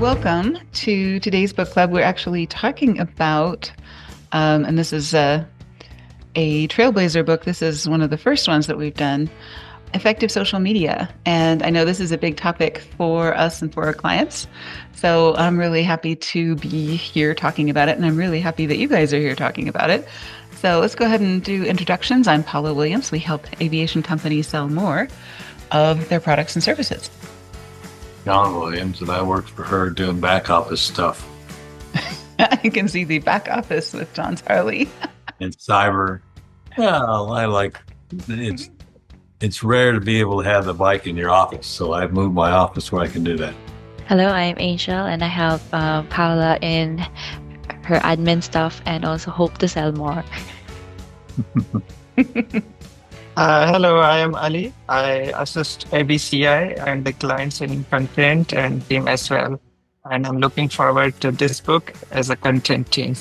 welcome to today's book club. We're actually talking about, and this is a Trailblazer book. This is one of the first ones that we've done, effective social media. And I know this is a big topic for us and for our clients. So I'm really happy to be here talking about it. And I'm really happy that you guys are here talking about it. So let's go ahead and do introductions. I'm Paula Williams. We help aviation companies sell more of their products and services. John Williams, and I worked for her doing back office stuff. I can see the back office with John's Harley. And cyber. Well, I like it's rare to be able to have the bike in your office, so I've moved my office where I can do that. Hello, I'm Angel, and I help Paula in her admin stuff and also hope to sell more. Hello, I am Ali. I assist ABCI and the clients in content and team as well. And I'm looking forward to this book as a content team.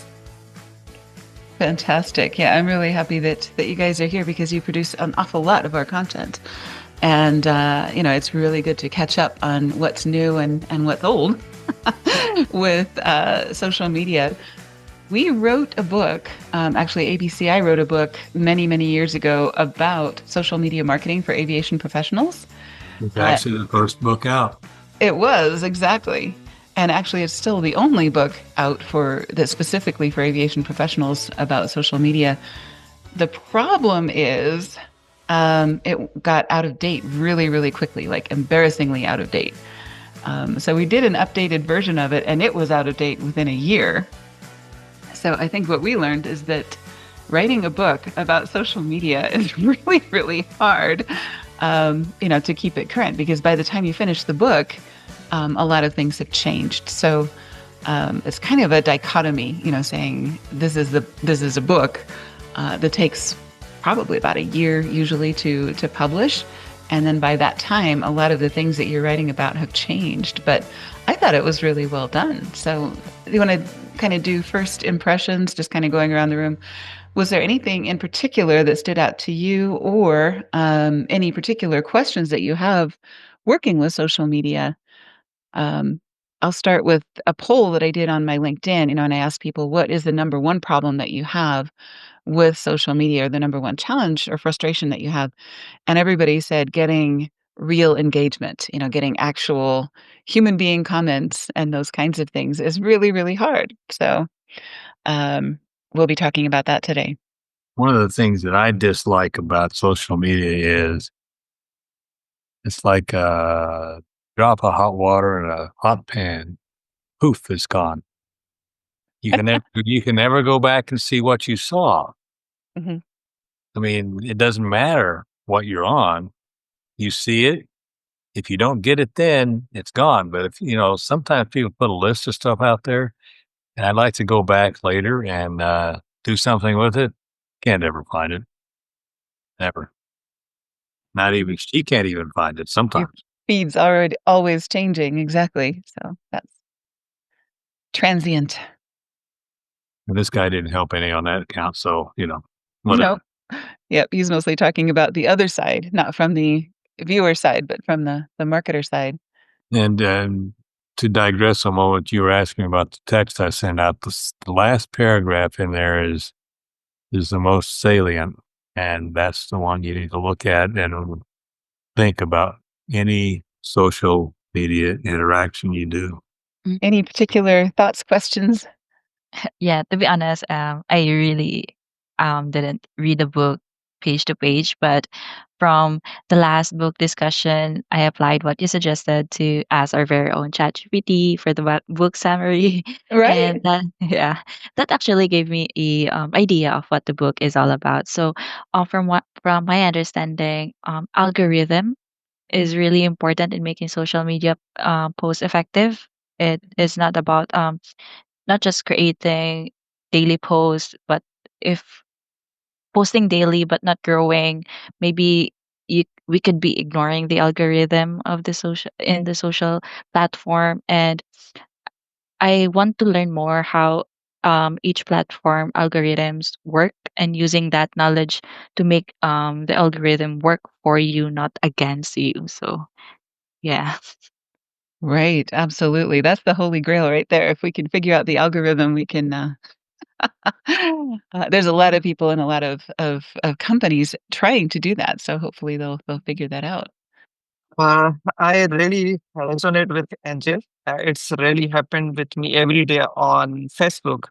Fantastic. Yeah, I'm really happy that you guys are here because you produce an awful lot of our content. And, it's really good to catch up on what's new and what's old with social media. We wrote a book, actually ABCI wrote a book many, many years ago about social media marketing for aviation professionals. It's actually the first book out. It was, exactly. And actually it's still the only book out that's specifically for aviation professionals about social media. The problem is it got out of date really, really quickly, like embarrassingly out of date. So we did an updated version of it and it was out of date within a year. So I think what we learned is that writing a book about social media is really, really hard, to keep it current, because by the time you finish the book, a lot of things have changed. So it's kind of a dichotomy, saying this is a book that takes probably about a year usually to publish. And then by that time, a lot of the things that you're writing about have changed. But I thought it was really well done. So you want to kind of do first impressions, just kind of going around the room. Was there anything in particular that stood out to you, or any particular questions that you have working with social media? I'll start with a poll that I did on my LinkedIn, and I asked people, what is the number one problem that you have with social media, or the number one challenge or frustration that you have? And everybody said getting real engagement, getting actual human being comments and those kinds of things is really, really hard. So we'll be talking about that today. One of the things that I dislike about social media is it's like a drop of hot water in a hot pan. Poof, it's gone. You can never go back and see what you saw. Mhm. I mean, it doesn't matter what you're on. You see it. If you don't get it then, it's gone. But if, sometimes people put a list of stuff out there, and I'd like to go back later and do something with it. Can't ever find it. Never. Not even, she can't even find it Your sometimes. feed's already always changing. Exactly. So that's transient. And this guy didn't help any on that account. So, whatever. No. Yep. He's mostly talking about the other side, not from the viewer side, but from the marketer side. And to digress a moment, you were asking about the text I sent out. The last paragraph in there is the most salient, and that's the one you need to look at and think about any social media interaction you do. Any particular thoughts, questions? Yeah, to be honest, I really didn't read the book page to page, but from the last book discussion, I applied what you suggested to ask our very own ChatGPT for the book summary, Right. and yeah, that actually gave me a idea of what the book is all about. So, from my understanding, algorithm is really important in making social media posts effective. It is not about not just creating daily posts, but if posting daily but not growing, maybe we could be ignoring the algorithm of the social platform. And I want to learn more how each platform algorithms work, and using that knowledge to make the algorithm work for you, not against you. So yeah. Right, absolutely. That's the holy grail right there. If we can figure out the algorithm, we can, there's a lot of people and a lot of companies trying to do that, so hopefully they'll figure that out. I really resonate with Angel. It's really happened with me every day on Facebook.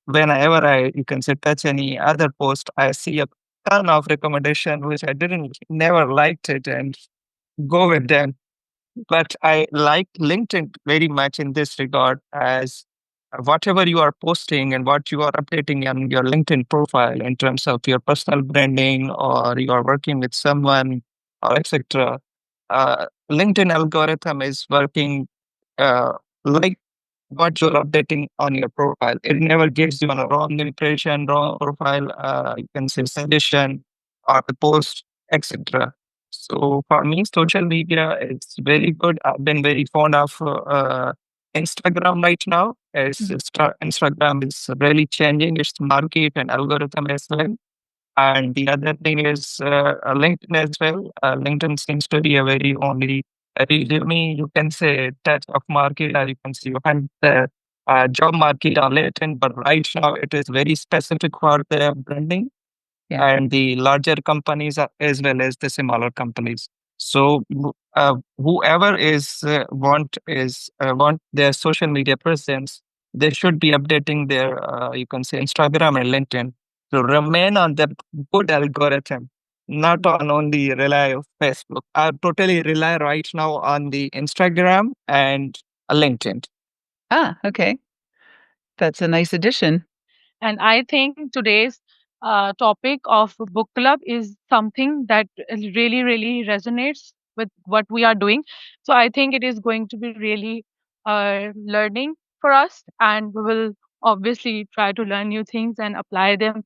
Whenever you can say, touch any other post, I see a ton of recommendation which I didn't never liked it and go with them. But I like LinkedIn very much in this regard, as whatever you are posting and what you are updating on your LinkedIn profile in terms of your personal branding, or you are working with someone, or etc. LinkedIn algorithm is working uh, like what you're updating on your profile. It never gives you a wrong impression, wrong profile, you can say suggestion or the post, etc. So for me, social media is very good. I've been very fond of Instagram right now, as Mhm. Instagram is really changing its market and algorithm as well. And the other thing is LinkedIn as well. LinkedIn seems to be a very only resume, you can say, touch of market, or you can see you hunt the job market on LinkedIn. But right now, it is very specific for the branding Yeah. and the larger companies as well as the smaller companies. So whoever want their social media presence, they should be updating their you can say Instagram and LinkedIn to remain on the good algorithm, not on only rely of Facebook. I totally rely right now on the Instagram and LinkedIn. Okay. That's a nice addition. And I think today's topic of book club is something that really, really resonates with what we are doing. So I think it is going to be really learning for us, and we will obviously try to learn new things and apply them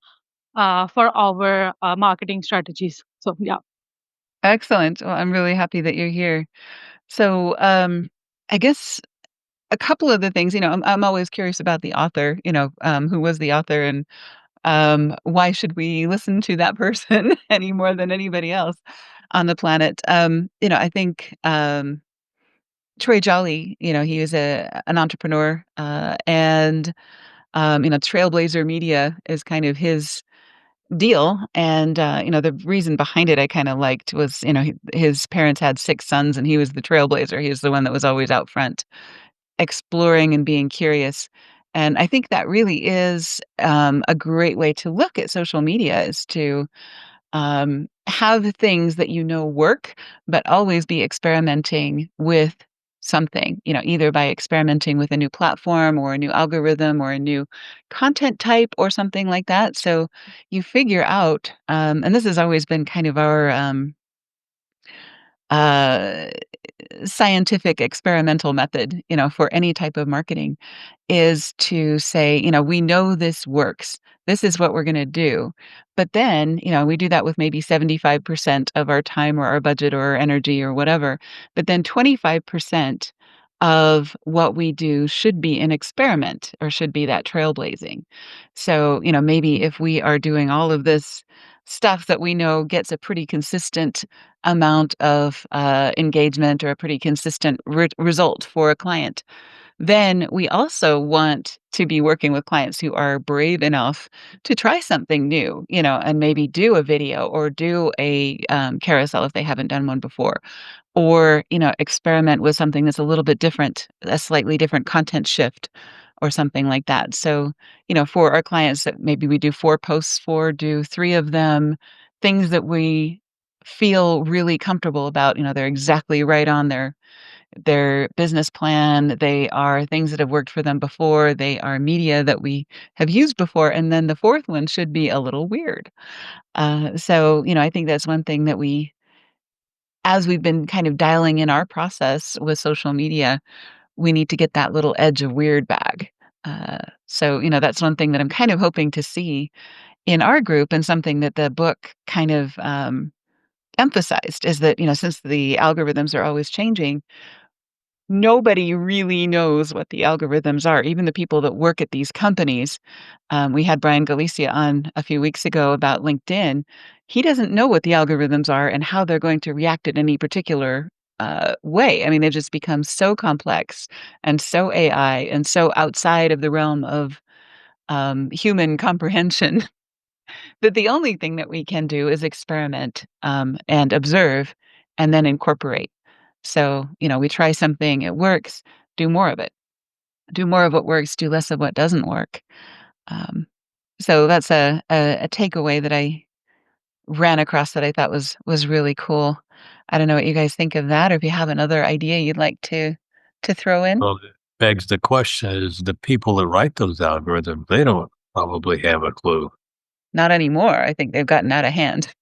for our marketing strategies. So, yeah. Excellent. Well, I'm really happy that you're here. So, I guess a couple of the things, I'm always curious about the author, who was the author and why should we listen to that person any more than anybody else on the planet? I think Troy Jolly, he was an entrepreneur, and Trailblazer Media is kind of his deal. And the reason behind it I kind of liked was, his parents had 6 sons, and he was the trailblazer. He was the one that was always out front, exploring and being curious. And I think that really is a great way to look at social media, is to have things that work, but always be experimenting with something, either by experimenting with a new platform or a new algorithm or a new content type or something like that. So you figure out, and this has always been kind of our uh, scientific experimental method, for any type of marketing, is to say, we know this works. This is what we're going to do. But then, we do that with maybe 75% of our time or our budget or our energy or whatever. But then 25% of what we do should be an experiment or should be that trailblazing. So, maybe if we are doing all of this stuff that we know gets a pretty consistent amount of engagement or a pretty consistent result for a client, then we also want to be working with clients who are brave enough to try something new, and maybe do a video or do a carousel if they haven't done one before, or, experiment with something that's a little bit different, a slightly different content shift or something like that. So, for our clients that maybe we do 4 posts for, do 3 of them, things that we feel really comfortable about, they're exactly right on their business plan. They are things that have worked for them before. They are media that we have used before. And then the fourth one should be a little weird. So, I think that's one thing that as we've been kind of dialing in our process with social media, we need to get that little edge of weird bag. So, that's one thing that I'm kind of hoping to see in our group, and something that the book kind of emphasized, is that, since the algorithms are always changing, nobody really knows what the algorithms are, even the people that work at these companies. We had Brian Galicia on a few weeks ago about LinkedIn. He doesn't know what the algorithms are and how they're going to react at any particular way. I mean, they've just become so complex and so AI and so outside of the realm of human comprehension that the only thing that we can do is experiment and observe and then incorporate. So, we try something, it works, do more of it. Do more of what works, do less of what doesn't work. Um, so that's a takeaway that I ran across that I thought was really cool. I don't know what you guys think of that, or if you have another idea you'd like to throw in. Well, it begs the question is the people that write those algorithms, they don't probably have a clue. Not anymore. I think they've gotten out of hand.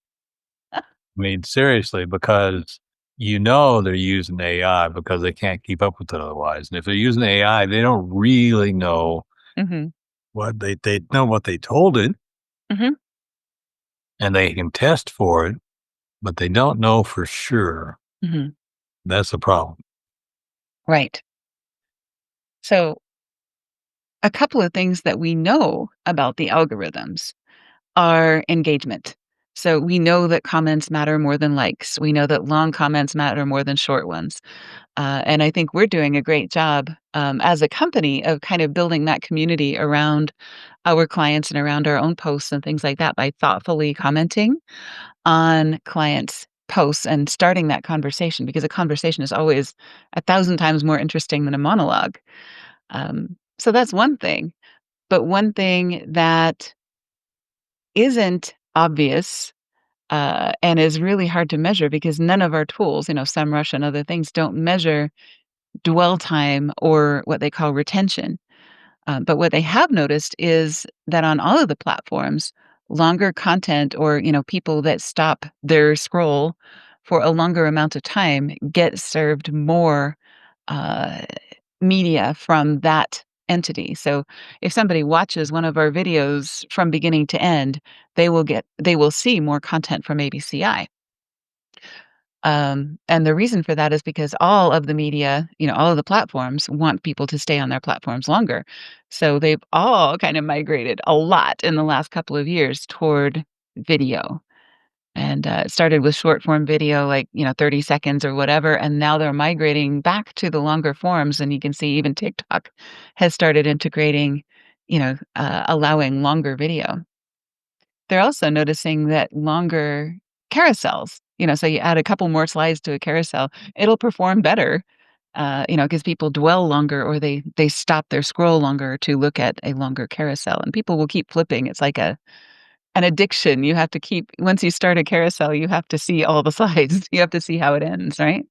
I mean, seriously, because they're using AI because they can't keep up with it otherwise. And if they're using AI, they don't really know Mhm. what they know what they told it, Mhm. and they can test for it, but they don't know for sure. Mhm. That's the problem. Right. So, a couple of things that we know about the algorithms are engagement. So, we know that comments matter more than likes. We know that long comments matter more than short ones. And I think we're doing a great job as a company of kind of building that community around our clients and around our own posts and things like that by thoughtfully commenting on clients' posts and starting that conversation, because a conversation is always 1,000 times more interesting than a monologue. So that's one thing. But one thing that isn't obvious and is really hard to measure because none of our tools, SEMrush and other things, don't measure dwell time or what they call retention. But what they have noticed is that on all of the platforms, longer content or people that stop their scroll for a longer amount of time get served more uh, media from that entity. So if somebody watches one of our videos from beginning to end, they will see more content from ABCI. And the reason for that is because all of the media, all of the platforms want people to stay on their platforms longer. So they've all kind of migrated a lot in the last couple of years toward video. And it started with short form video, like, 30 seconds or whatever. And now they're migrating back to the longer forms. And you can see even TikTok has started integrating, allowing longer video. They're also noticing that longer carousels, so you add a couple more slides to a carousel, it'll perform better, because people dwell longer or they stop their scroll longer to look at a longer carousel, and people will keep flipping. It's like an addiction. You have to keep once you start a carousel, you have to see all the slides. You have to see how it ends, right?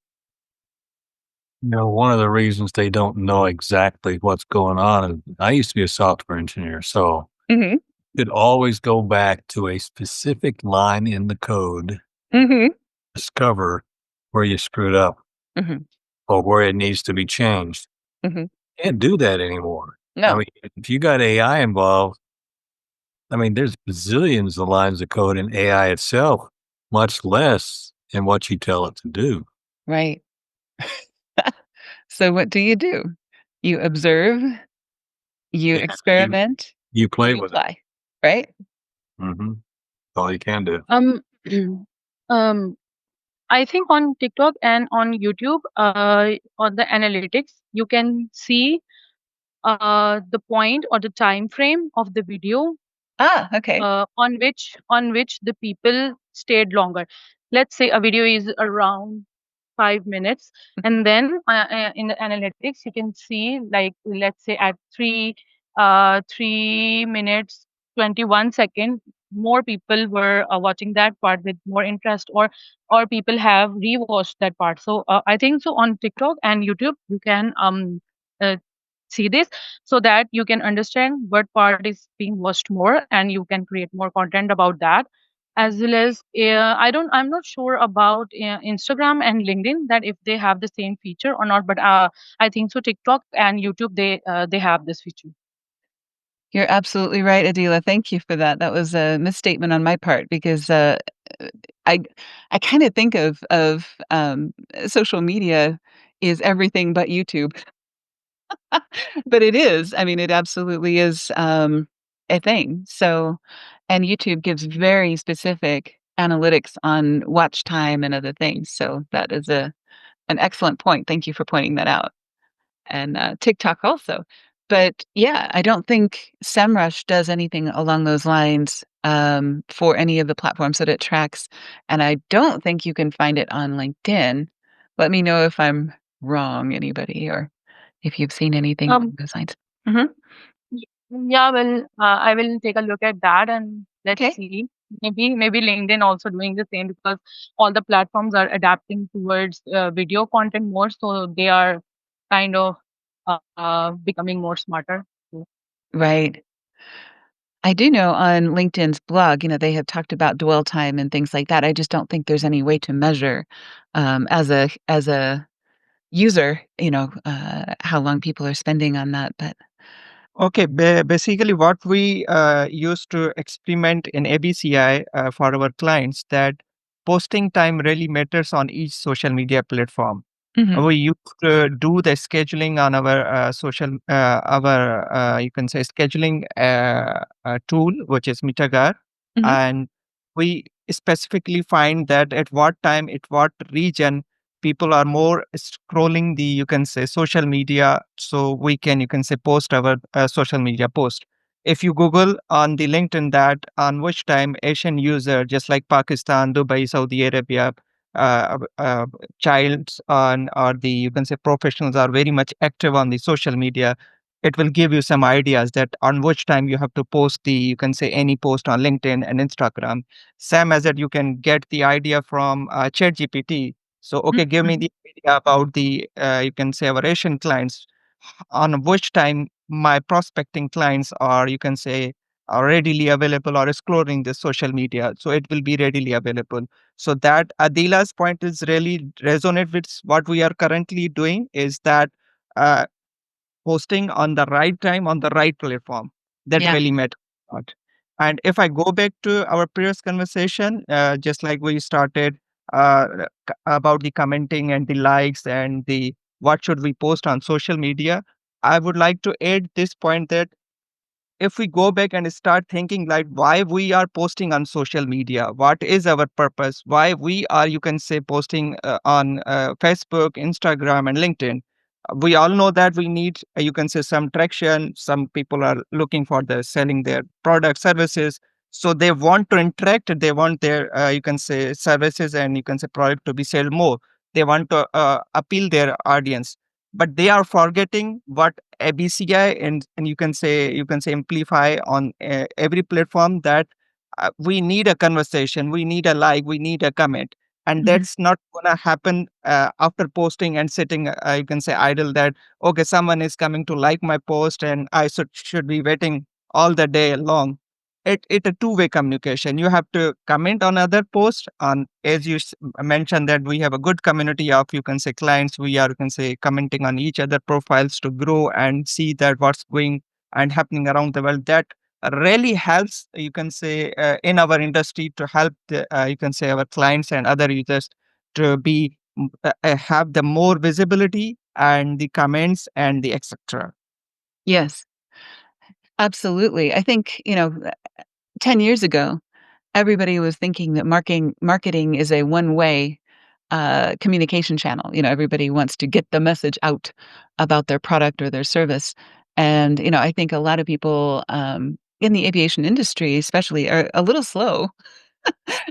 One of the reasons they don't know exactly what's going on is I used to be a software engineer, so Mhm. you could always go back to a specific line in the code, Mhm. discover where you screwed up Mhm. or where it needs to be changed. Mhm. Can't do that anymore. I No. mean, if you got AI involved, I mean, there's bazillions of lines of code in AI itself, much less in what you tell it to do. Right. So what do? You observe, you Yeah, you experiment, you play you with it. apply, right? Mhm. All you can do. um, I think on TikTok and on YouTube, on the analytics, you can see the point or the time frame of the video Ah, okay. on which the people stayed longer. Let's say a video is around 5 minutes, and then in the analytics you can see, like, let's say at 3 minutes 21 second, more people were watching that part with more interest, or people have rewatched that part. So I think so on TikTok and YouTube you can uh, see this, so that you can understand what part is being watched more, and you can create more content about that. As well as I'm not sure about Instagram and LinkedIn, that if they have the same feature or not, but I think so TikTok and YouTube, they have this feature. You're absolutely right, Adila. Thank you for that. That was a misstatement on my part because I I kind of think of social media is everything but YouTube, but it is. I mean, it absolutely is a thing. So, and YouTube gives very specific analytics on watch time and other things. So an excellent point. Thank you for pointing that out. And TikTok also. But yeah, I don't think SEMrush does anything along those lines for any of the platforms that it tracks. And I don't think you can find it on LinkedIn. Let me know if I'm wrong, anybody, or if you've seen anything along those lines. Hmm. Yeah, well, I will take a look at that and let's Okay. see. Maybe LinkedIn also doing the same because all the platforms are adapting towards video content more, so they are kind of becoming more smarter. So, Right. I do know on LinkedIn's blog, they have talked about dwell time and things like that. I just don't think there's any way to measure as a user, how long people are spending on that. But Okay, basically what we used to experiment in ABCI for our clients, that posting time really matters on each social media platform. mhm, We used to do the scheduling on our you can say scheduling tool, which is Mitagar, mhm, and we specifically find that at what time, at what region people are more scrolling the, you can say, social media, so we can, you can say, post our social media post. If you google on the LinkedIn that on which time Asian user, just like Pakistan, Dubai, Saudi Arabia, childs on, or the, you can say, professionals are very much active on the social media, it will give you some ideas that on which time you have to post the, you can say, any post on LinkedIn and Instagram. Same as that, you can get the idea from ChatGPT. So, okay, give me mhm, the idea about the, you can say, our Asian clients, on which time my prospecting clients are, you can say, are readily available or exploring the social media. So it will be readily available. So that Adila's point is really resonate with what we are currently doing, is that uh, posting on the right time on the right platform, that yeah, really matters a lot. And if I go back to our previous conversation, just like we started about the commenting and the likes and the what should we post on social media, I would like to add this point that if we go back and start thinking like why we are posting on social media, what is our purpose, why we are, you can say, posting on Facebook, Instagram and LinkedIn. We all know that we need, you can say, some traction. Some people are looking for the selling their product services, so they want to interact, they want their, you can say, services and, you can say, product to be sold more. They want to appeal their audience, but they are forgetting what ABCI and you can say amplify on every platform, that we need a conversation, we need a like, we need a comment, and mhm, that's not gonna happen after posting and sitting, you can say, idle, that okay, someone is coming to like my post and I should be waiting all the day long. It a two-way communication. You have to comment on other posts on, as you mentioned, that we have a good community of, you can say, clients. We are, you can say, commenting on each other profiles to grow and see that what's going and happening around the world. That really helps, you can say, in our industry, to help the, you can say, our clients and other users to be have the more visibility and the comments and the etc. yes, absolutely. I think 10 years ago, everybody was thinking that marketing is a one-way communication channel. Everybody wants to get the message out about their product or their service. And, I think a lot of people in the aviation industry, especially, are a little slow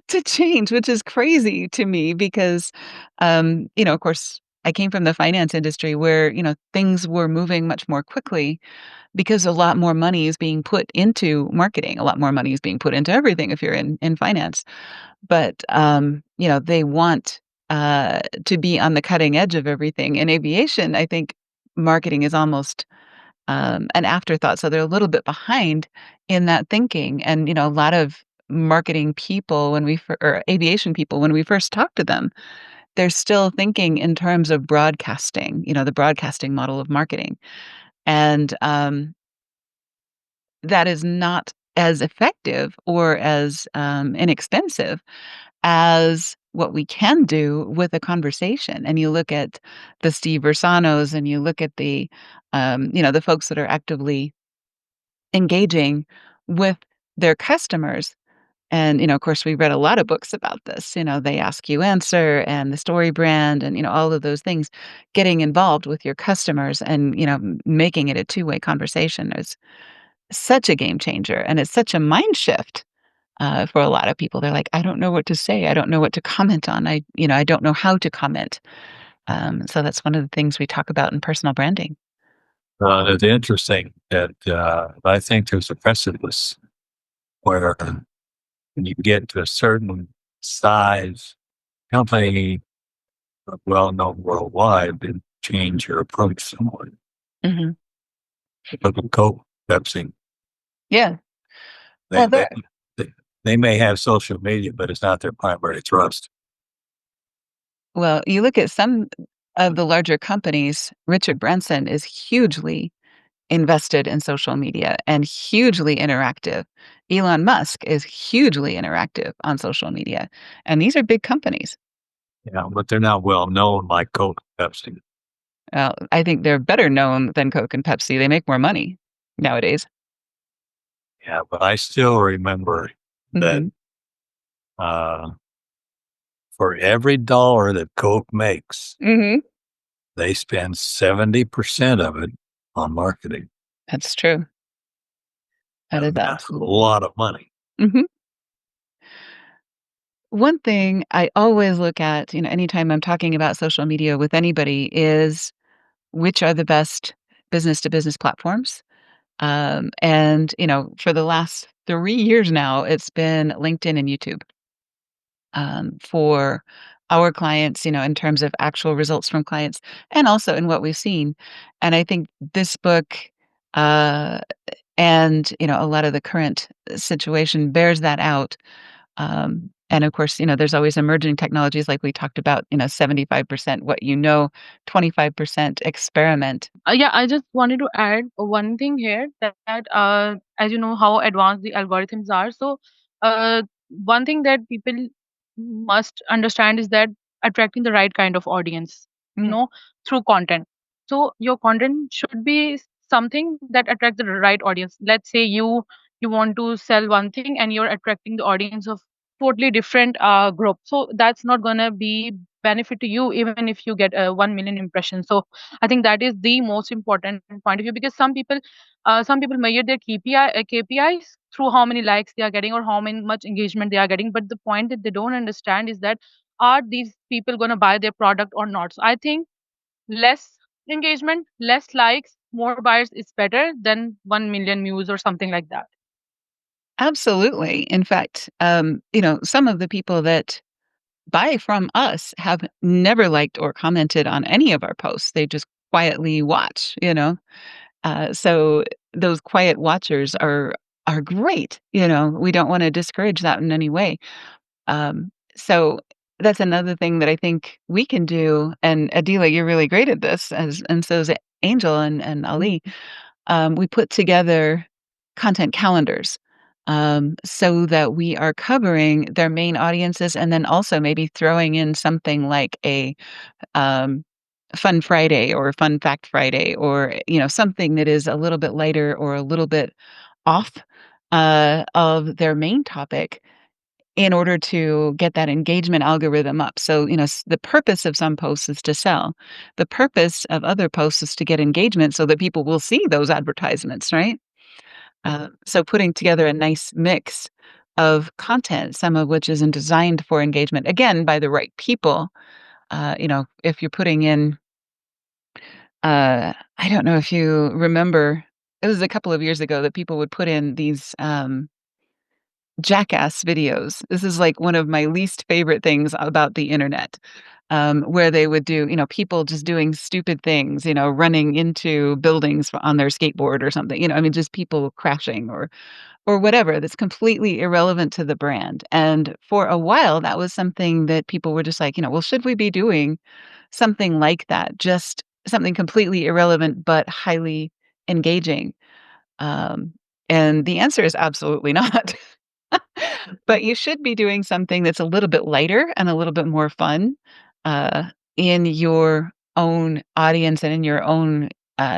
to change, which is crazy to me because, of course, I came from the finance industry where, things were moving much more quickly because a lot more money is being put into marketing. A lot more money is being put into everything if you're in finance. But, they want to be on the cutting edge of everything. In aviation, I think marketing is almost an afterthought. So they're a little bit behind in that thinking. And, a lot of marketing people, or aviation people, when we first talk to them, they're still thinking in terms of broadcasting, the broadcasting model of marketing. And that is not as effective or as inexpensive as what we can do with a conversation. And you look at the Steve Versanos and you look at the folks that are actively engaging with their customers. And, of course, we read a lot of books about this. They ask you answer and the story brand and, all of those things. Getting involved with your customers and, making it a two-way conversation is such a game changer. And it's such a mind shift for a lot of people. They're like, I don't know what to say. I don't know what to comment on. I don't know how to comment. So that's one of the things we talk about in personal branding. It's interesting that I think there's a precipice where when you get to a certain size company, well known worldwide, then change your approach somewhat. Hmm. Look at Coke, Pepsi. Yeah. They, they, they may have social media, but it's not their primary thrust. Well, you look at some of the larger companies, Richard Branson is hugely invested in social media and hugely interactive. Elon Musk is hugely interactive on social media. And these are big companies. Yeah, but they're not well known like Coke and Pepsi. Well, I think they're better known than Coke and Pepsi. They make more money nowadays. Yeah, but I still remember that for every dollar that Coke makes, they spend 70% of it on marketing. That's true. That's a lot of money. One thing I always look at, anytime I'm talking about social media with anybody is which are the best business to business platforms. And, for the last 3 years now, it's been LinkedIn and YouTube for our clients, in terms of actual results from clients and also in what we've seen. And I think this book uh, and, a lot of the current situation bears that out. And of course, there's always emerging technologies like we talked about, 75% what 25% experiment. Yeah, I just wanted to add one thing here that as you know how advanced the algorithms are. So, uh, one thing that people must understand is that attracting the right kind of audience, you Mm. know, through content. So your content should be something that attracts the right audience. Let's say you want to sell one thing and you're attracting the audience of totally different group. So that's not gonna be benefit to you even if you get 1 million impressions. So I think that is the most important point of view because some people measure their KPIs through how many likes they are getting or how much engagement they are getting. But the point that they don't understand is that are these people going to buy their product or not? So I think less engagement, less likes, more buyers is better than 1 million views or something like that. Absolutely. In fact, some of the people that buy from us have never liked or commented on any of our posts. They just quietly watch, so those quiet watchers are great. We don't want to discourage that in any way. So that's another thing that I think we can do. And Adila, you're really great at this, and so is Angel and Ali. We put together content calendars so that we are covering their main audiences, and then also maybe throwing in something like a um, Fun Friday or Fun Fact Friday, or something that is a little bit lighter or a little bit off of their main topic in order to get that engagement algorithm up. So, the purpose of some posts is to sell. The purpose of other posts is to get engagement so that people will see those advertisements, right? So putting together a nice mix of content, some of which isn't designed for engagement, again, by the right people. If you're putting in, I don't know if you remember, it was a couple of years ago that people would put in these jackass videos. This is like one of my least favorite things about the internet, where they would do, people just doing stupid things, running into buildings on their skateboard or something, I mean, just people crashing or whatever that's completely irrelevant to the brand. And for a while, that was something that people were just like, well, should we be doing something like that? Just something completely irrelevant, but highly engaging. Um, and the answer is absolutely not. But you should be doing something that's a little bit lighter and a little bit more fun uh, in your own audience and in your own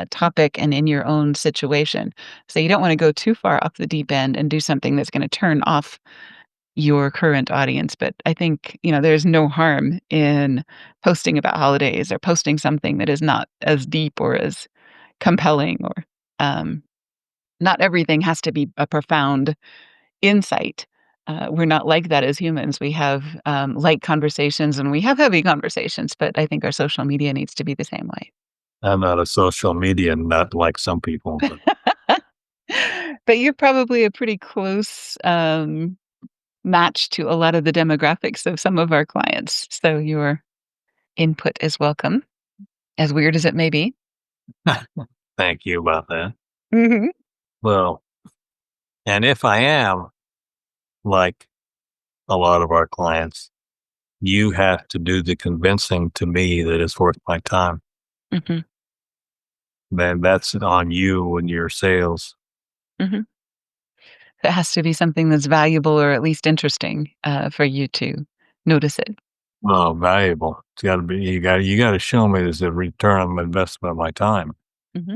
topic and in your own situation. So you don't want to go too far off the deep end and do something that's going to turn off your current audience. But I think, there's no harm in posting about holidays or posting something that is not as deep or as compelling, or not everything has to be a profound insight. We're not like that as humans. We have light conversations and we have heavy conversations, but I think our social media needs to be the same way. I'm not a social media nut like some people, but But you're probably a pretty close match to a lot of the demographics of some of our clients. So your input is welcome, as weird as it may be. thank you about that. Hmm. Well, and if I am like a lot of our clients, you have to do the convincing to me that it's worth my time. Hmm. Then that's on you and your sales. Hmm. It has to be something that's valuable or at least interesting for you to notice it. Oh, valuable. It's got to be. You got to show me there's a return on investment of my time. Hmm.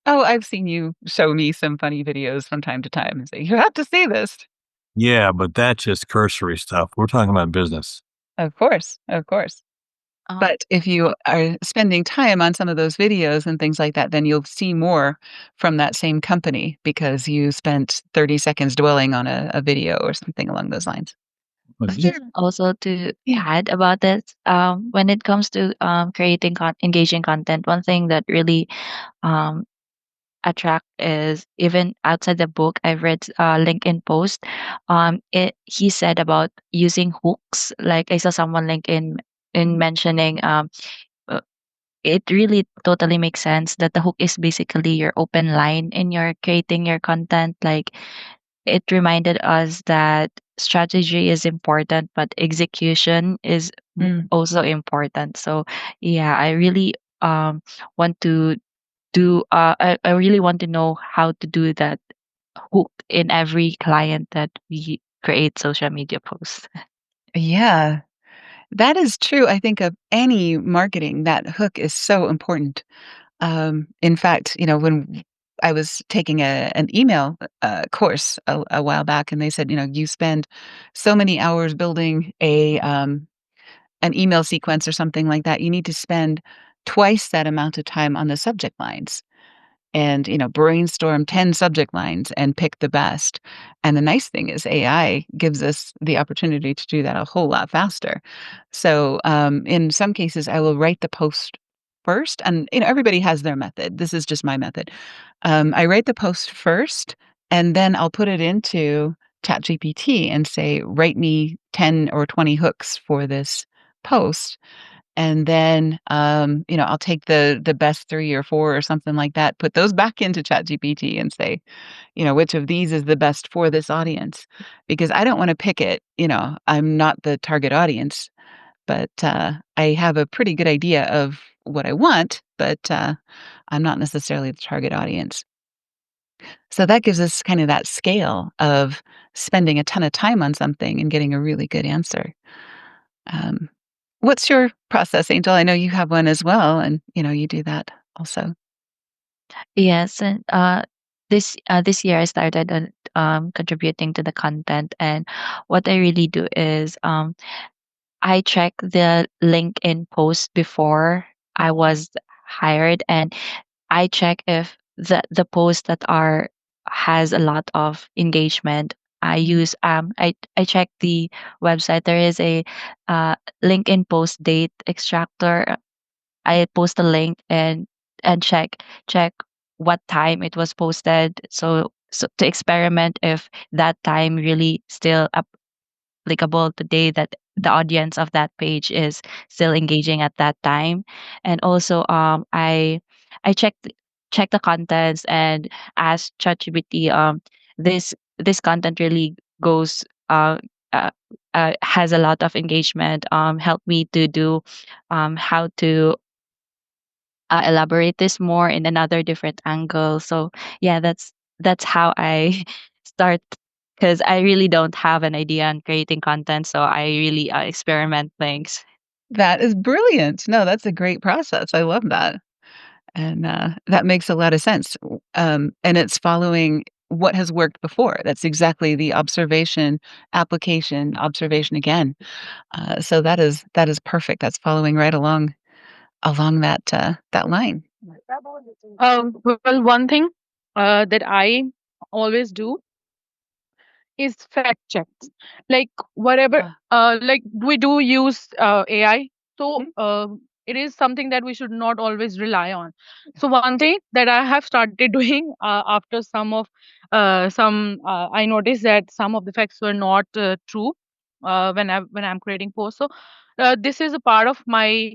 Oh, I've seen you show me some funny videos from time to time and say, you have to see this. Yeah, but that's just cursory stuff. We're talking about business. Of course, of course. Um, But if you are spending time on some of those videos and things like that, then you'll see more from that same company because you spent 30 seconds dwelling on a video or something along those lines. But just also to Yeah. add about this, when it comes to creating engaging content, one thing that really um, attract is even outside the book. I've read LinkedIn post. He said about using hooks. Like I saw someone in mentioning uh, it really totally makes sense that the hook is basically your open line in your creating your content. Like it reminded us that strategy is important, but execution is Mm. also important. So yeah, I really want to I really want to know how to do that hook in every client that we create social media posts. Yeah, that is true. I think of any marketing, that hook is so important. In fact, when I was taking an email course a while back, and they said, you spend so many hours building an email sequence or something like that. You need to spend twice that amount of time on the subject lines, and brainstorm 10 subject lines and pick the best. And the nice thing is AI gives us the opportunity to do that a whole lot faster. So in some cases I will write the post first, and everybody has their method. This is just my method. I write the post first, and then I'll put it into ChatGPT and say, write me 10 or 20 hooks for this post. And then, I'll take the best 3 or 4 or something like that, put those back into ChatGPT and say, which of these is the best for this audience? Because I don't wanna pick it, I'm not the target audience, but, I have a pretty good idea of what I want, but, I'm not necessarily the target audience. So that gives us kind of that scale of spending a ton of time on something and getting a really good answer. Um, what's your process, Angel? I know you have one as well, and you do that also. Yes, and this year I started contributing to the content, and what I really do is I check the LinkedIn post before I was hired, and I check if the posts that are has a lot of engagement. I use I check the website. There is a LinkedIn post date extractor. I post a link and check what time it was posted. So to experiment if that time really still applicable today, that the audience of that page is still engaging at that time. And also I check the contents and ask ChatGPT this content really goes uh, has a lot of engagement, help me to do how to elaborate this more in another different angle. So yeah, that's how I start, because I really don't have an idea on creating content, so I really experiment things. That is brilliant. No, that's a great process. I love that. And that makes a lot of sense. And it's following what has worked before. That's exactly the observation, application, observation again. So that is perfect. That's following right along that line. Well, one thing that I always do is fact checks. Like whatever, like we do use AI, so it is something that we should not always rely on. So one thing that I have started doing after I noticed that some of the facts were not true when I'm creating posts. So this is a part of my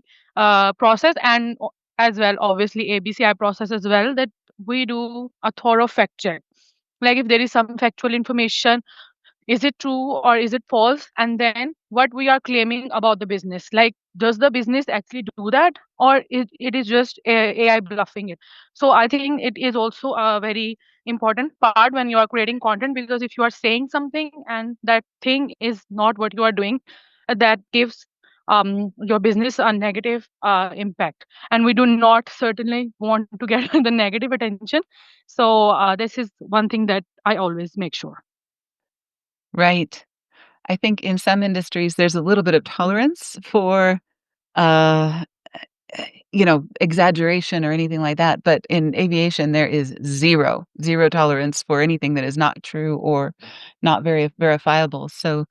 process, and as well obviously ABCI process as well, that we do a thorough fact check. Like if there is some factual information, is it true or is it false, and then what we are claiming about the business, like does the business actually do that, or it is just AI bluffing it. So I think it is also a very important part when you are creating content, because if you are saying something and that thing is not what you are doing, that gives your business a negative impact, and we do not certainly want to get the negative attention. So this is one thing that I always make sure. Right. I think in some industries there's a little bit of tolerance for uh exaggeration or anything like that. But in aviation, there is zero tolerance for anything that is not true or not very verifiable. So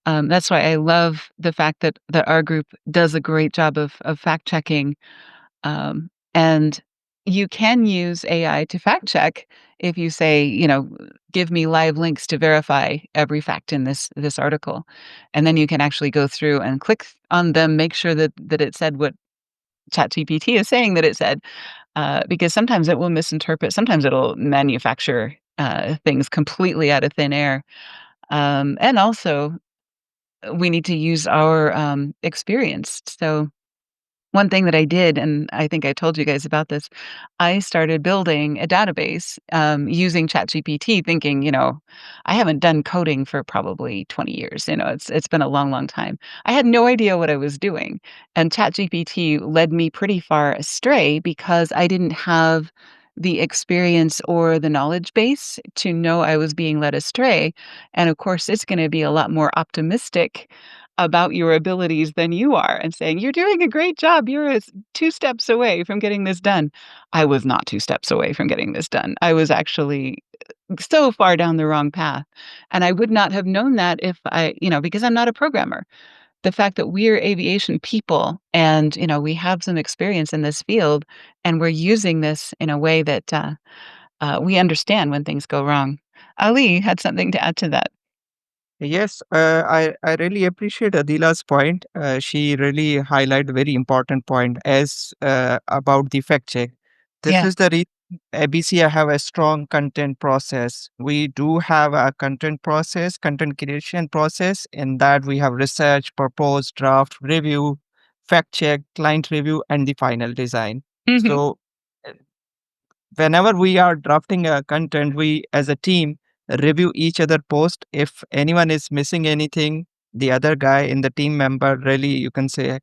that's why I love the fact that our group does a great job of fact checking. And you can use AI to fact check if you say, give me live links to verify every fact in this article, and then you can actually go through and click on them, make sure that it said what ChatGPT is saying that it said, because sometimes it will misinterpret. Sometimes it'll manufacture things completely out of thin air. And also, we need to use our experience. So one thing that I did, and I think I told you guys about this, I started building a database using ChatGPT, thinking, I haven't done coding for probably 20 years. It's been a long time. I had no idea what I was doing, and ChatGPT led me pretty far astray because I didn't have the experience or the knowledge base to know I was being led astray. And of course, it's going to be a lot more optimistic about your abilities than you are and saying, "You're doing a great job. You're 2 steps away from getting this done." I was not 2 steps away from getting this done. I was actually so far down the wrong path, and I would not have known that if because I'm not a programmer. The fact that we're aviation people and, we have some experience in this field, and we're using this in a way that, we understand when things go wrong. Ali had something to add to that. Yes, I really appreciate Adila's point. She really highlighted very important point as about the fact check. This Yeah. is the reason ABCI have a strong content process. We do have a content process, content creation process. In that we have research, propose, draft, review, fact check, client review, and the final design. Mhm. So whenever we are drafting a content, we as a team review each other post. If anyone is missing anything, the other guy in the team member really, you can say,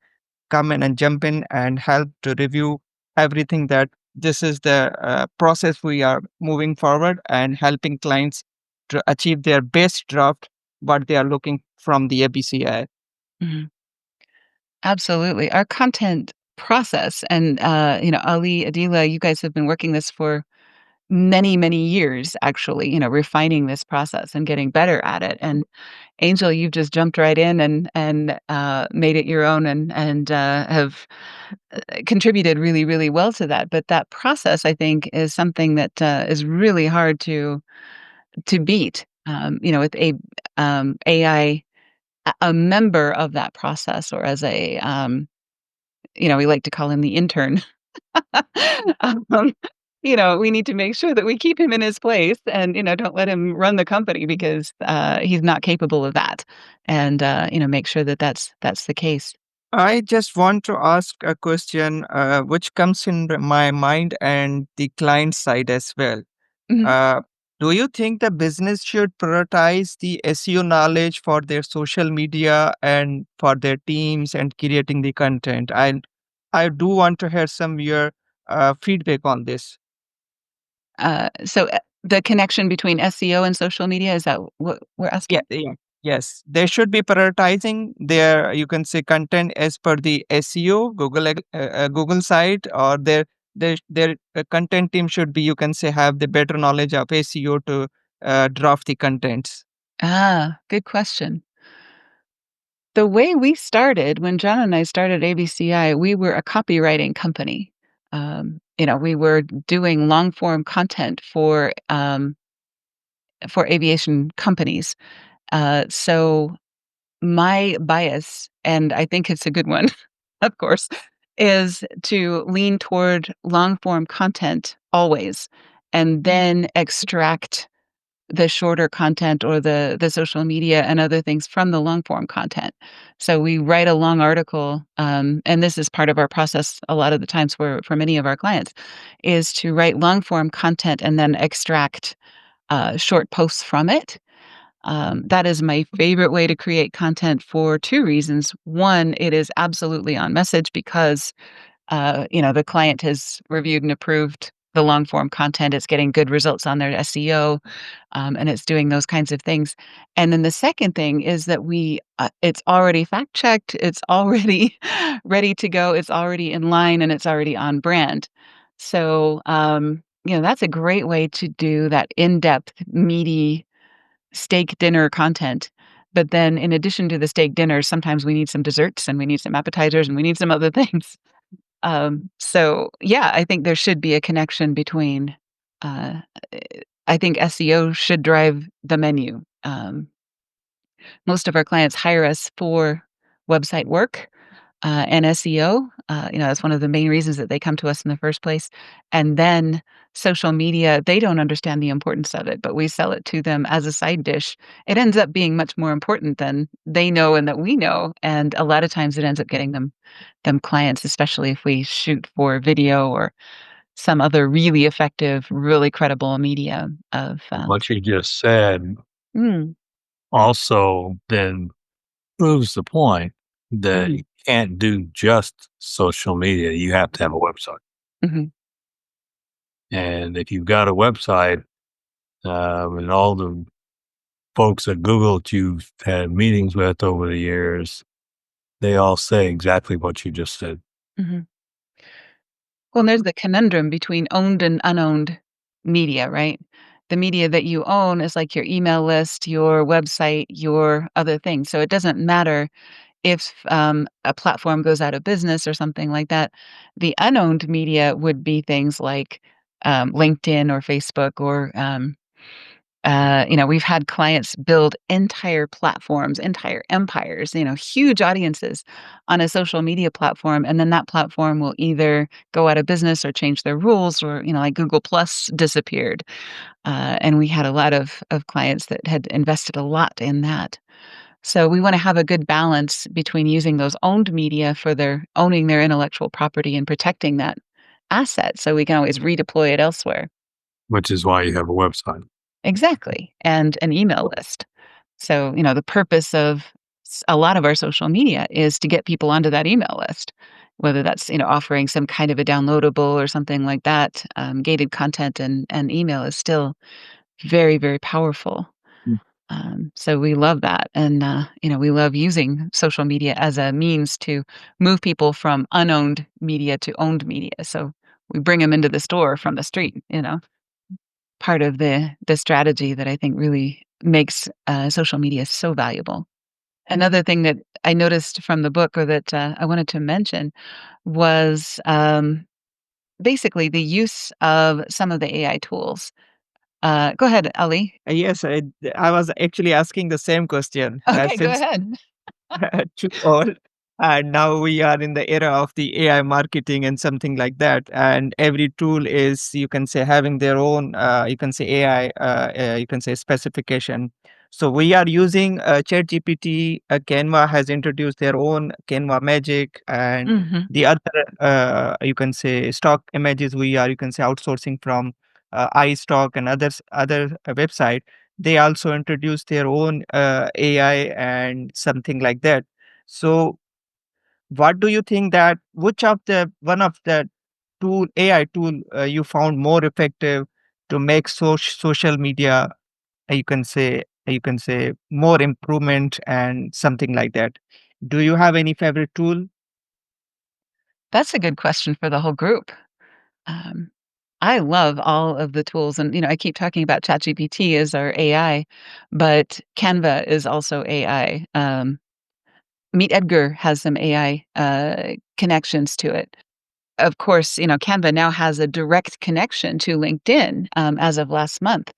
come in and jump in and help to review everything. That this is the process we are moving forward and helping clients to achieve their best draft what they are looking from the ABCI. Mhm. Absolutely. Our content process and, Ali, Adila, you guys have been working this for many years, actually, refining this process and getting better at it. And Angel, you've just jumped right in and made it your own and have contributed really well to that. But that process, I think, is something that is really hard to beat. With AI, a member of that process, or as we like to call him the intern. um, we need to make sure that we keep him in his place and, don't let him run the company because he's not capable of that. And, make sure that that's the case. I just want to ask a question which comes in my mind and the client side as well. Mhm. Uh, do you think the business should prioritize the SEO knowledge for their social media and for their teams and creating the content? I do want to hear some of your feedback on this. So The connection between SEO and social media, is that what we're asking? Yes, they should be prioritizing their, you can say, content as per the SEO, Google site, or their content team should be, you can say, have the better knowledge of SEO to draft the contents. Good question. The way we started, when John and I started ABCI, we were a copywriting company. We were doing long form content for aviation companies. So my bias, and I think it's a good one, of course, is to lean toward long form content always, and then extract the shorter content or the social media and other things from the long form content. So we write a long article, and this is part of our process a lot of the times for many of our clients, is to write long form content and then extract short posts from it. That is my favorite way to create content for two reasons. One, it is absolutely on message because the client has reviewed and approved the long form content. It's getting good results on their SEO, and it's doing those kinds of things. And then the second thing is that it's already fact checked. It's already ready to go. It's already in line, and it's already on brand. So, that's a great way to do that in-depth, meaty steak dinner content. But then in addition to the steak dinner, sometimes we need some desserts and we need some appetizers and we need some other things. So yeah, I think there should be a connection between, uh, I think SEO should drive the menu. Most of our clients hire us for website work, and SEO. That's one of the main reasons that they come to us in the first place. And then social media, they don't understand the importance of it, but we sell it to them as a side dish. It ends up being much more important than they know and that we know. And a lot of times it ends up getting them clients, especially if we shoot for video or some other really effective, really credible media of. What you just said Mm, also then proves the point that mhm, you can't do just social media. You have to have a website. mhm. And if you've got a website, and all the folks at Google that you've had meetings with over the years, they all say exactly what you just said. Mhm. Well, and there's the conundrum between owned and unowned media, right? The media that you own is like your email list, your website, your other things. So it doesn't matter if a platform goes out of business or something like that. The unowned media would be things like LinkedIn or Facebook or we've had clients build entire platforms, entire empires, huge audiences on a social media platform. And then that platform will either go out of business or change their rules or, like Google Plus disappeared. And we had a lot of clients that had invested a lot in that. So we want to have a good balance between using those owned media for their owning their intellectual property and protecting that asset so we can always redeploy it elsewhere. Which is why you have a website. Exactly, and an email list. So, the purpose of a lot of our social media is to get people onto that email list, whether that's, offering some kind of a downloadable or something like that. Gated content and email is still very, very powerful. So we love that. And, we love using social media as a means to move people from unowned media to owned media. So we bring them into the store from the street, part of the strategy that I think really makes social media so valuable. Another thing that I noticed from the book, or that I wanted to mention, was basically the use of some of the AI tools. Go ahead, Ali. Yes, I was actually asking the same question Okay, go since ahead. to all. And now we are in the era of the AI marketing and something like that. And every tool is, you can say, having their own, you can say AI, you can say specification. So we are using ChatGPT. Canva has introduced their own Canva Magic, and Hmm. the other, you can say, stock images we are, you can say, outsourcing from iStock and other website. They also introduced their own AI and something like that. So, what do you think that which of the one of the AI tool you found more effective to make social media, you can say more improvement and something like that. Do you have any favorite tool? That's a good question for the whole group. Um, I love all of the tools, and I keep talking about ChatGPT as our AI, but Canva is also AI. Meet Edgar has some AI connections to it. Of course, Canva now has a direct connection to LinkedIn as of last month,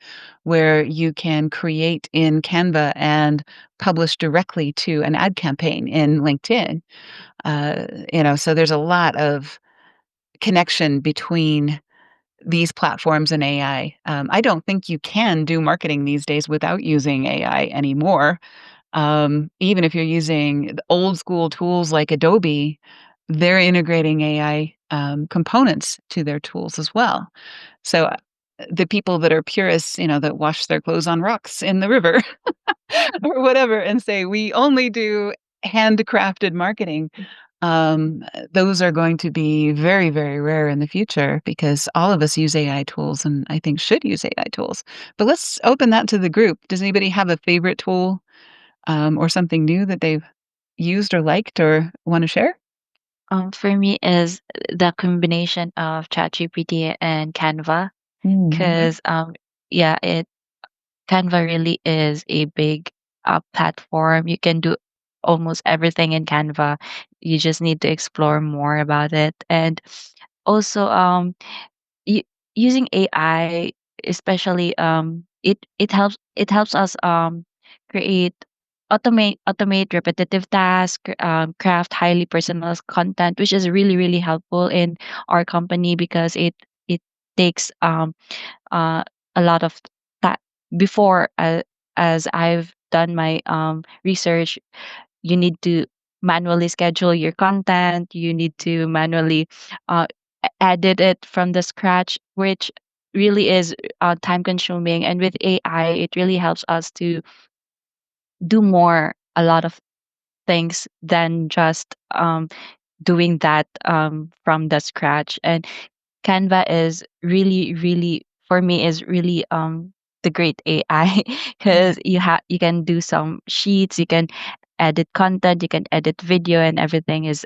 where you can create in Canva and publish directly to an ad campaign in LinkedIn. So there's a lot of connection between these platforms and AI. I don't think you can do marketing these days without using AI anymore. Even if you're using the old school tools like Adobe, they're integrating AI components to their tools as well. So the people that are purists, that wash their clothes on rocks in the river or whatever, and say we only do handcrafted marketing, those are going to be very, very rare in the future because all of us use AI tools and I think should use AI tools. But let's open that to the group. Does anybody have a favorite tool or something new that they've used or liked or want to share? For me is the combination of ChatGPT and Canva, Mm. because yeah, it Canva really is a big platform. You can do almost everything in Canva. You just need to explore more about it. And also, u- using AI, especially, it helps us create automate repetitive tasks, craft highly personalized content, which is really really helpful in our company because it takes uh, a lot of that before, as I've done my research. You need to manually schedule your content. You need to manually uh, edit it from the scratch, which really is time consuming. And with AI, it really helps us to do a lot of things than just doing that from the scratch. And Canva is really, really, for me, is really the great AI because you can do some sheets, you can edit content, you can edit video, and everything is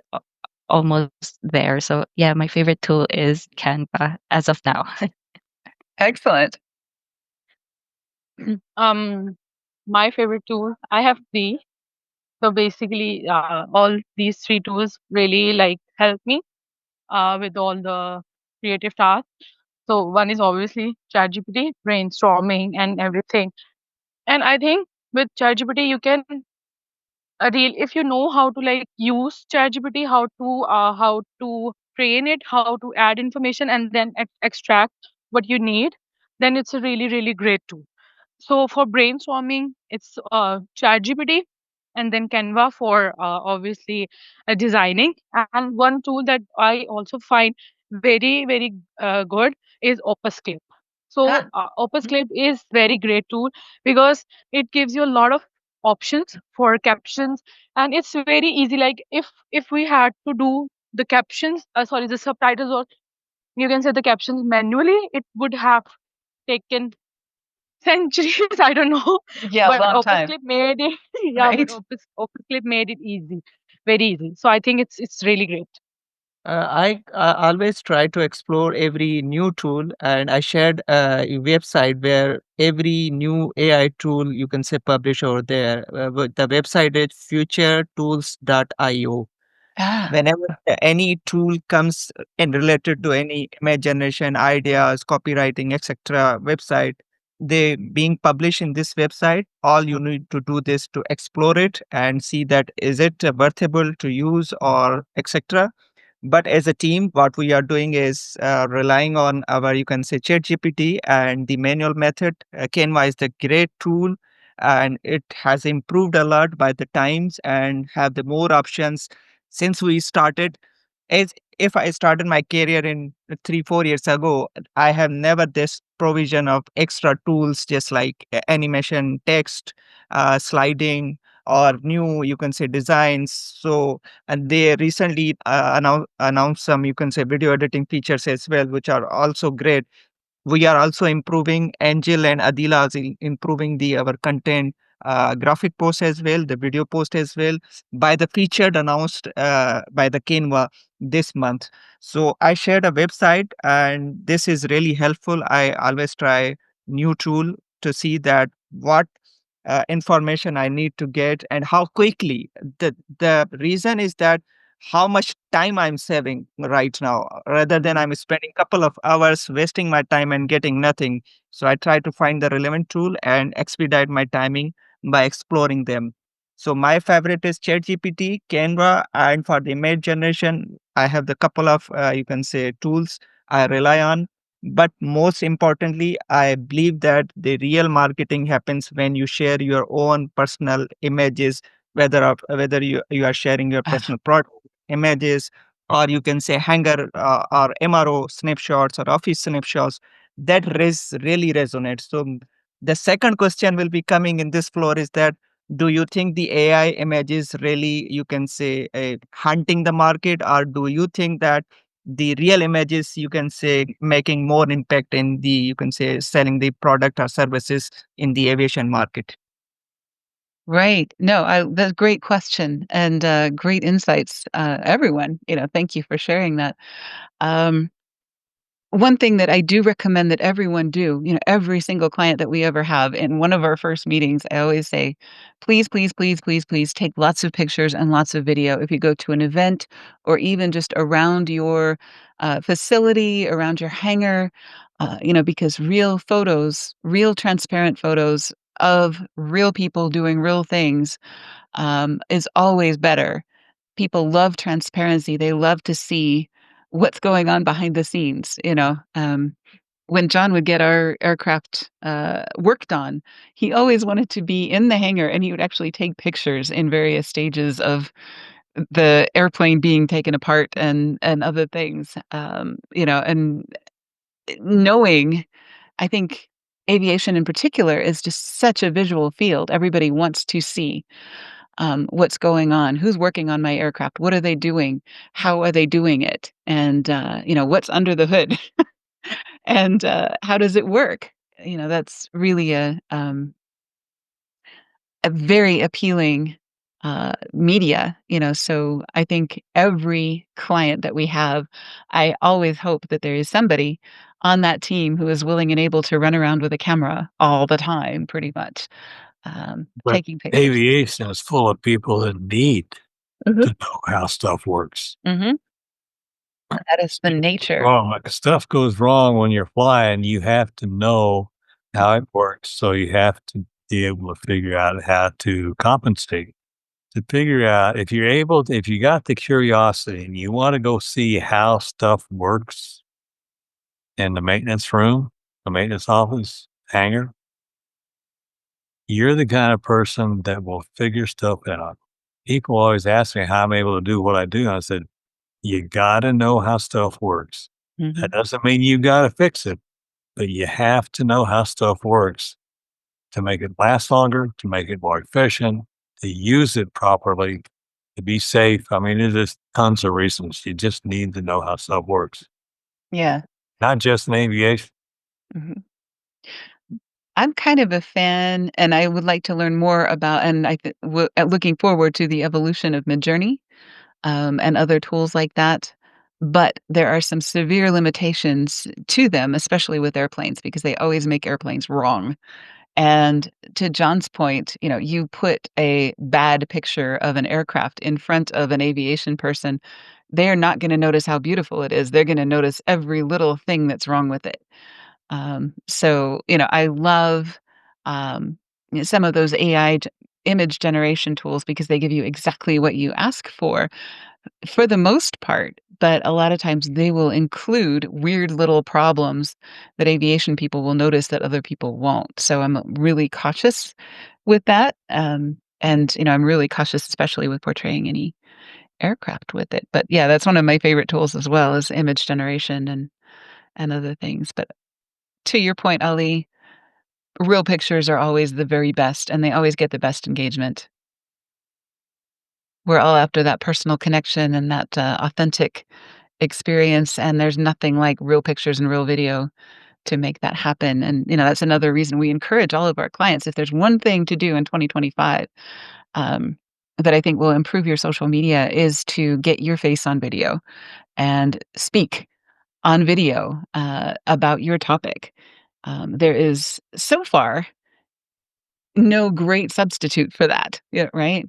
almost there. So yeah, my favorite tool is Canva as of now. Excellent. Um, my favorite tool, I have three. So basically, all these three tools really like help me with all the creative tasks. So one is obviously ChatGPT, brainstorming and everything. And I think with ChatGPT, you can real if you know how to like use ChatGPT, how to train it, how to add information, and then extract what you need, then it's a really really great tool. So for brainstorming, it's ChatGPT, and then Canva for obviously designing. And one tool that I also find very very good is Opus Clip. So Ah, Opus Clip is very great tool because it gives you a lot of options for captions, and it's very easy. Like if we had to do the captions, sorry, the subtitles, or you can say the captions manually, it would have taken centuries. I don't know, yeah, but long Opus time, Clip made it. Yeah, but right? Opus Clip made it easy, very easy. So I think it's really great. I always try to explore every new tool, and I shared a website where every new AI tool you can say publish over there. But the website is futuretools.io. Ah, Whenever any tool comes in related to any image generation, ideas, copywriting, etc., website, they being published in this website, all you need to do this to explore it and see that is it worthable to use or etc. But as a team, what we are doing is relying on our, you can say, ChatGPT and the manual method. Canva is the great tool, and it has improved a lot by the times and have the more options since we started. As if I started my career in 3 4 years ago, I have never this provision of extra tools just like animation, text, sliding, or new, you can say, designs. So and they recently announced some, you can say, video editing features as well, which are also great. we are also improving. Angel and Adila is improving our content, graphic post as well, the video post as well, by the featured announced by the Canva this month. So I shared a website, and this is really helpful. I always try new tool to see that what information I need to get and how quickly. The reason is that how much time I'm saving right now, rather than I'm spending couple of hours wasting my time and getting nothing. So I try to find the relevant tool and expedite my timing by exploring them. So my favorite is ChatGPT, Canva, and for the image generation, I have the couple of you can say tools I rely on. But most importantly, I believe that the real marketing happens when you share your own personal images, whether you are sharing your personal product images, or you can say hanger or MRO snapshots or office snapshots. That really resonates. So the second question will be coming in this floor is that, do you think the AI images really, you can say, hunting the market, or do you think that the real images, you can say, making more impact in the, you can say, selling the product or services in the aviation market? Right. No, that's a great question and great insights, everyone. Thank you for sharing that. Um, One thing that I do recommend that everyone do, every single client that we ever have, in one of our first meetings, I always say, please, please, please, please, please take lots of pictures and lots of video. If you go to an event or even just around your facility, around your hangar, because real photos, real transparent photos of real people doing real things is always better. People love transparency. They love to see what's going on behind the scenes. When John would get our aircraft worked on, he always wanted to be in the hangar, and he would actually take pictures in various stages of the airplane being taken apart and other things. And knowing, I think aviation in particular is just such a visual field. Everybody wants to see what's going on, who's working on my aircraft, what are they doing, how are they doing it, and what's under the hood, and how does it work. That's really a very appealing media. So I think every client that we have, I always hope that there is somebody on that team who is willing and able to run around with a camera all the time, pretty much, But taking pictures. aviation is full of people that need Mhm. to know how stuff works. Mhm. That is the nature. Wrong, like stuff goes wrong when you're flying, you have to know how it works. So you have to be able to figure out how to compensate. To figure out if you got the curiosity and you want to go see how stuff works in the maintenance room, the maintenance office, hangar, you're the kind of person that will figure stuff out. People always ask me how I'm able to do what I do. And I said, you got to know how stuff works. Mhm. That doesn't mean you got to fix it, but you have to know how stuff works to make it last longer, to make it more efficient, to use it properly, to be safe. I mean, there's tons of reasons. You just need to know how stuff works, Yeah. not just in aviation. Mhm. I'm kind of a fan, and I would like to learn more about, and looking forward to the evolution of Midjourney, and other tools like that. But there are some severe limitations to them, especially with airplanes, because they always make airplanes wrong. And to John's point, you put a bad picture of an aircraft in front of an aviation person, they're not going to notice how beautiful it is. They're going to notice every little thing that's wrong with it. So, I love some of those AI image generation tools because they give you exactly what you ask for the most part. But a lot of times they will include weird little problems that aviation people will notice that other people won't. So I'm really cautious with that. And, I'm really cautious, especially with portraying any aircraft with it. But yeah, that's one of my favorite tools as well is image generation and other things. But to your point, Ali, real pictures are always the very best, and they always get the best engagement. We're all after that personal connection and that, authentic experience, and there's nothing like real pictures and real video to make that happen. And that's another reason we encourage all of our clients, if there's one thing to do in 2025 that I think will improve your social media, is to get your face on video and speak on video about your topic. There is so far no great substitute for that, yeah, right?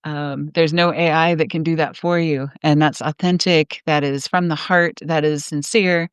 There's no AI that can do that for you, and that's authentic, that is from the heart, that is sincere.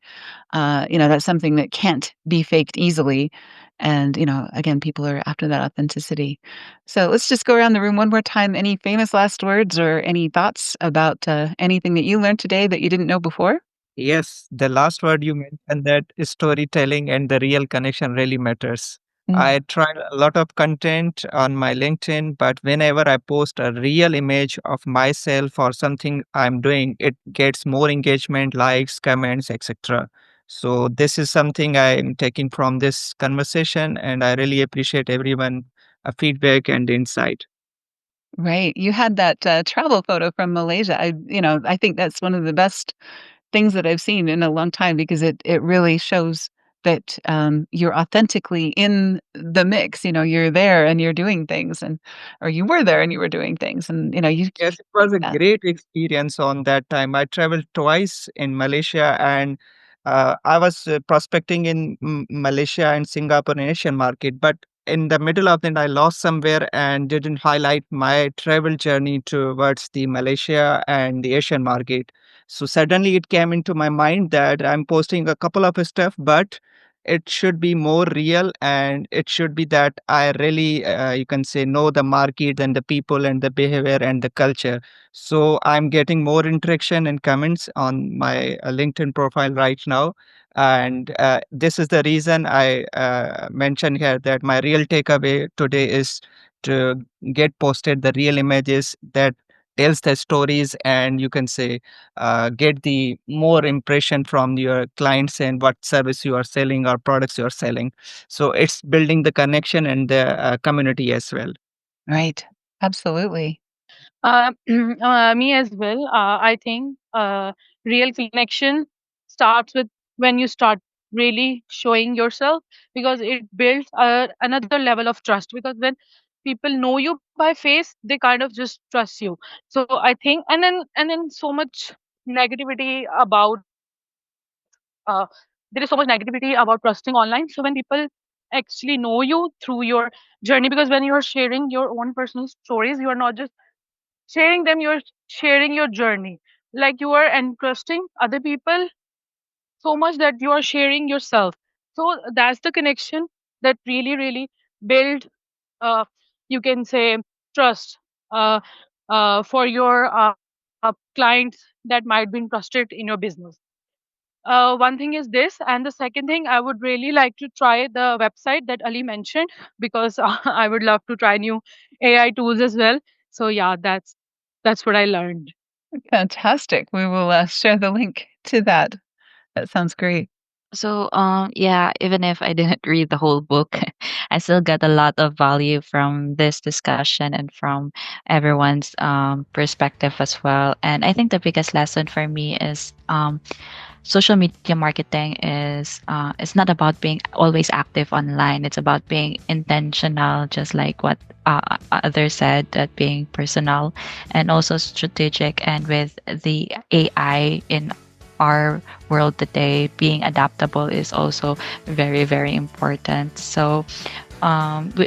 That's something that can't be faked easily, and, again, people are after that authenticity. So let's just go around the room one more time. Any famous last words or any thoughts about, anything that you learned today that you didn't know before? Yes, the last word you mentioned, that storytelling and the real connection really matters. Mm. I tried a lot of content on my LinkedIn, but whenever I post a real image of myself or something I'm doing, it gets more engagement, likes, comments, etc. So this is something I'm taking from this conversation, and I really appreciate everyone feedback and insight. Right. You had that, travel photo from Malaysia. I think that's one of the best things that I've seen in a long time, because it really shows that, you're authentically in the mix. You're there and you're doing things, or you were there and you were doing things, and, you Yes, keep it was a that. great experience on that time. I traveled twice in Malaysia, and I was prospecting in Malaysia and Singapore and Asian market. But in the middle of it, I lost somewhere and didn't highlight my travel journey towards the Malaysia and the Asian market. So suddenly it came into my mind that I'm posting a couple of stuff, but it should be more real, and it should be that I really, you can say, know the market and the people and the behavior and the culture. So I'm getting more interaction and comments on my LinkedIn profile right now. And this is the reason I mentioned here that my real takeaway today is to get posted the real images that tells the stories, and you can say get the more impression from your clients and what service you are selling or products you are selling. So it's building the connection and the community as well. Right. Absolutely. Me as well. I think real connection starts with when you start really showing yourself, because it builds another level of trust. Because when people know you by face, they kind of just trust you. So I think, and then so much negativity about uh, there is so much negativity about trusting online. So when people actually know you through your journey, because when you are sharing your own personal stories, you are not just sharing them, you're sharing your journey, like you are entrusting other people so much that you are sharing yourself. So that's the connection that really build, uh, you can say, trust uh, for your clients that might be interested in your business. One thing is this, and the second thing, I would really like to try the website that Ali mentioned, because I would love to try new AI tools as well. So yeah, that's what I learned. Fantastic. We will, share the link to that. That sounds great. So, yeah, even if I didn't read the whole book, I still got a lot of value from this discussion and from everyone's perspective as well. And I think the biggest lesson for me is social media marketing is it's not about being always active online. It's about being intentional, just like what others said, that being personal and also strategic. And with the AI in our world today, being adaptable is also very important. So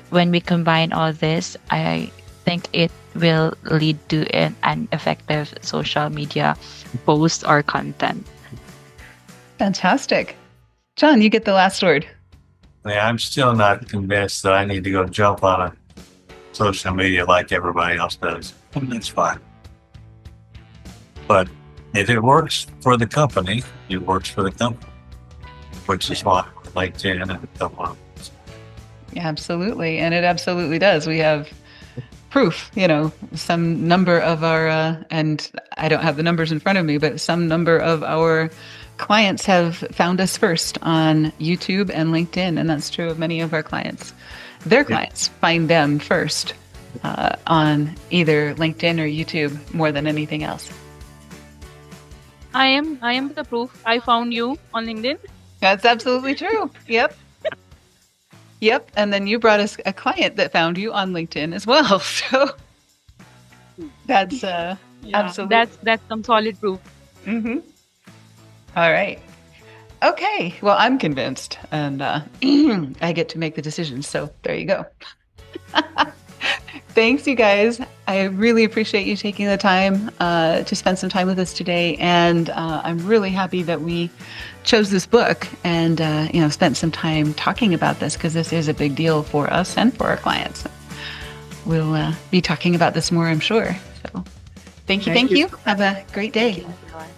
when we combine all this, I think it will lead to an effective social media post or content. Fantastic. John, you get the last word. Yeah, I'm still not convinced that I need to go jump on a social media like everybody else does. That's fine. But if it works for the company, it works for the company, which is why LinkedIn and a couple of others. Yeah, absolutely. And it absolutely does. We have proof, some number of our, and I don't have the numbers in front of me, but some number of our clients have found us first on YouTube and LinkedIn. And that's true of many of our clients. Their clients find them first on either LinkedIn or YouTube more than anything else. I am the proof. I found you on LinkedIn. That's absolutely true. Yep. Yep. And then you brought us a client that found you on LinkedIn as well. So that's absolutely. That's some solid proof. Mm-hmm. All right. Okay. Well, I'm convinced, and I get to make the decision. So there you go. Thanks, you guys. I really appreciate you taking the time to spend some time with us today, and I'm really happy that we chose this book and spent some time talking about this, because this is a big deal for us and for our clients. We'll be talking about this more, I'm sure. So, thank you. Have a great day. Thank you, everyone.